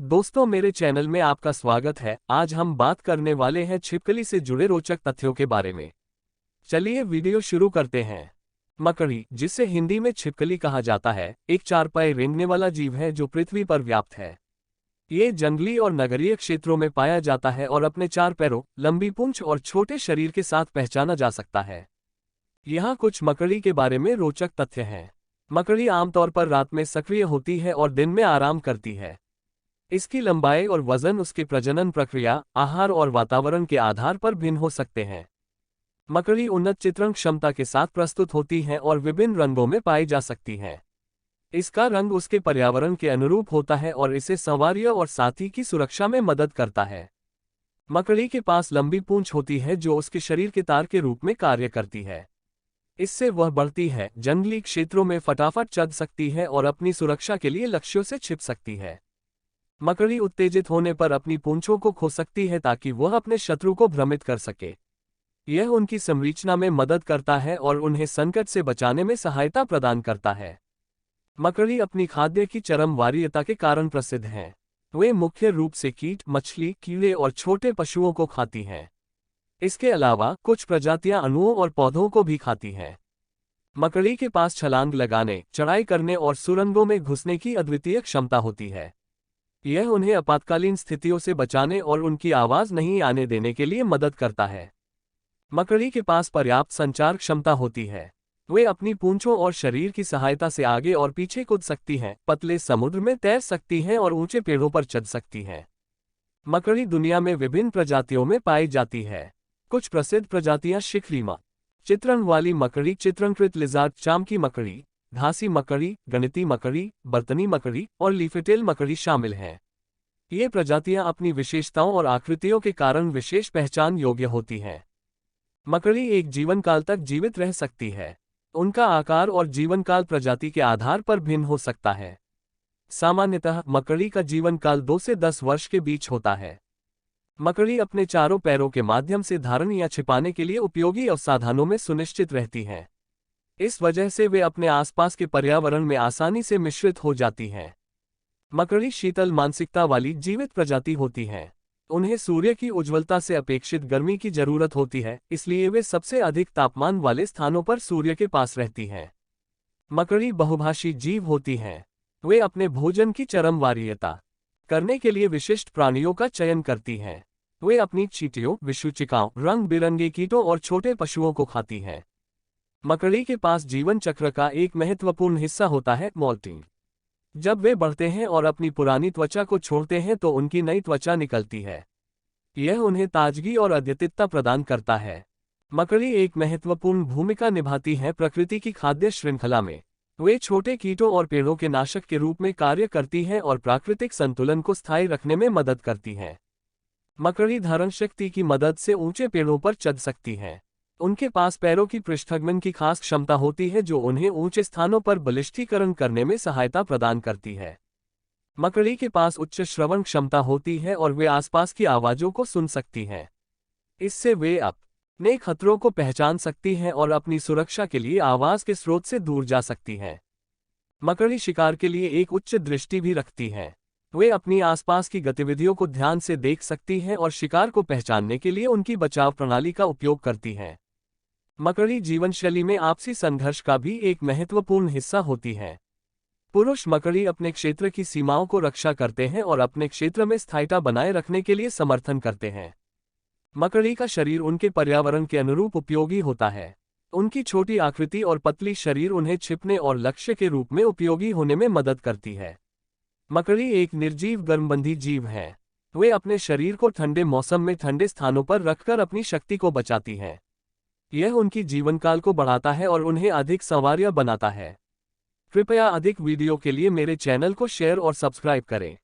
दोस्तों, मेरे चैनल में आपका स्वागत है। आज हम बात करने वाले हैं छिपकली से जुड़े रोचक तथ्यों के बारे में। चलिए वीडियो शुरू करते हैं। मकड़ी, जिसे हिंदी में छिपकली कहा जाता है, एक चारपाई रेंगने वाला जीव है जो पृथ्वी पर व्याप्त है। ये जंगली और नगरीय क्षेत्रों में पाया जाता है और अपने चार पैरों, लंबी पूंछ और छोटे शरीर के साथ पहचाना जा सकता है। यहाँ कुछ मकड़ी के बारे में रोचक तथ्य हैं। मकड़ी आमतौर पर रात में सक्रिय होती है और दिन में आराम करती है। इसकी लंबाई और वजन उसकी प्रजनन प्रक्रिया, आहार और वातावरण के आधार पर भिन्न हो सकते हैं। मकड़ी उन्नत चित्रण क्षमता के साथ प्रस्तुत होती हैं और विभिन्न रंगों में पाई जा सकती हैं। इसका रंग उसके पर्यावरण के अनुरूप होता है और इसे संवार्य और साथी की सुरक्षा में मदद करता है। मकड़ी के पास लंबी पूंछ होती है जो उसके शरीर के तार के रूप में कार्य करती है। इससे वह बढ़ती है, जंगली क्षेत्रों में फटाफट चल सकती है और अपनी सुरक्षा के लिए लक्ष्यों से छिप सकती है। मकड़ी उत्तेजित होने पर अपनी पूंछों को खो सकती है ताकि वह अपने शत्रु को भ्रमित कर सके। यह उनकी संरचना में मदद करता है और उन्हें संकट से बचाने में सहायता प्रदान करता है। मकड़ी अपनी खाद्य की चरम वरीयता के कारण प्रसिद्ध हैं। वे मुख्य रूप से कीट, मछली, कीड़े और छोटे पशुओं को खाती हैं। इसके अलावा कुछ प्रजातियां अणुओं और पौधों को भी खाती हैं। मकड़ी के पास छलांग लगाने, चढ़ाई करने और सुरंगों में घुसने की अद्वितीय क्षमता होती है। यह उन्हें आपातकालीन स्थितियों से बचाने और उनकी आवाज नहीं आने देने के लिए मदद करता है। मकड़ी के पास पर्याप्त संचार क्षमता होती है। वे अपनी पूंछों और शरीर की सहायता से आगे और पीछे कूद सकती हैं, पतले समुद्र में तैर सकती हैं और ऊंचे पेड़ों पर चढ़ सकती हैं। मकड़ी दुनिया में विभिन्न प्रजातियों में पाई जाती है। कुछ प्रसिद्ध प्रजातियां शिखरीमा चित्रण वाली मकड़ी, चित्रणकृत लिजार्ड, चाम की मकड़ी, घासी मकड़ी, गणिती मकड़ी, बर्तनी मकड़ी और लीफेटेल मकड़ी शामिल हैं। ये प्रजातियां अपनी विशेषताओं और आकृतियों के कारण विशेष पहचान योग्य होती हैं। मकड़ी एक जीवन काल तक जीवित रह सकती है। उनका आकार और जीवन काल प्रजाति के आधार पर भिन्न हो सकता है। सामान्यतः मकड़ी का जीवन काल 2 से 10 वर्ष के बीच होता है। मकड़ी अपने चारों पैरों के माध्यम से धारण या छिपाने के लिए उपयोगी अवसाधनों में सुनिश्चित रहती हैं। इस वजह से वे अपने आसपास के पर्यावरण में आसानी से मिश्रित हो जाती हैं। मकड़ी शीतल मानसिकता वाली जीवित प्रजाति होती हैं। उन्हें सूर्य की उज्ज्वलता से अपेक्षित गर्मी की जरूरत होती है, इसलिए वे सबसे अधिक तापमान वाले स्थानों पर सूर्य के पास रहती हैं। मकड़ी बहुभाषी जीव होती हैं। वे अपने भोजन की चरम वरीयता करने के लिए विशिष्ट प्राणियों का चयन करती हैं। वे अपनी चींटियों, विषुचिकाओं, रंग बिरंगे कीटों और छोटे पशुओं को खाती हैं। मकड़ी के पास जीवन चक्र का एक महत्वपूर्ण हिस्सा होता है, मोल्टिंग। जब वे बढ़ते हैं और अपनी पुरानी त्वचा को छोड़ते हैं तो उनकी नई त्वचा निकलती है। यह उन्हें ताजगी और अद्वितीयता प्रदान करता है। मकड़ी एक महत्वपूर्ण भूमिका निभाती है प्रकृति की खाद्य श्रृंखला में। वे छोटे कीटों और पेड़ों के नाशक के रूप में कार्य करती हैं और प्राकृतिक संतुलन को स्थायी रखने में मदद करती हैं। मकड़ी धारण शक्ति की मदद से ऊंचे पेड़ों पर चढ़ सकती हैं। उनके पास पैरों की पृष्ठगमन की खास क्षमता होती है जो उन्हें ऊंचे स्थानों पर बलिष्ठीकरण करने में सहायता प्रदान करती है। मकड़ी के पास उच्च श्रवण क्षमता होती है और वे आसपास की आवाजों को सुन सकती हैं। इससे वे अपने खतरों को पहचान सकती हैं और अपनी सुरक्षा के लिए आवाज के स्रोत से दूर जा सकती हैं। मकड़ी शिकार के लिए एक उच्च दृष्टि भी रखती हैं। वे अपनी आसपास की गतिविधियों को ध्यान से देख सकती हैं और शिकार को पहचानने के लिए उनकी बचाव प्रणाली का उपयोग करती हैं। मकड़ी जीवनशैली में आपसी संघर्ष का भी एक महत्वपूर्ण हिस्सा होती है। पुरुष मकड़ी अपने क्षेत्र की सीमाओं को रक्षा करते हैं और अपने क्षेत्र में स्थायित्व बनाए रखने के लिए समर्थन करते हैं। मकड़ी का शरीर उनके पर्यावरण के अनुरूप उपयोगी होता है। उनकी छोटी आकृति और पतली शरीर उन्हें छिपने और लक्ष्य के रूप में उपयोगी होने में मदद करती है। मकड़ी एक निर्जीव गर्मबंधी जीव है। वे अपने शरीर को ठंडे मौसम में ठंडे स्थानों पर रखकर अपनी शक्ति को बचाती हैं। यह उनकी जीवनकाल को बढ़ाता है और उन्हें अधिक संवार्य बनाता है। कृपया अधिक वीडियो के लिए मेरे चैनल को शेयर और सब्सक्राइब करें।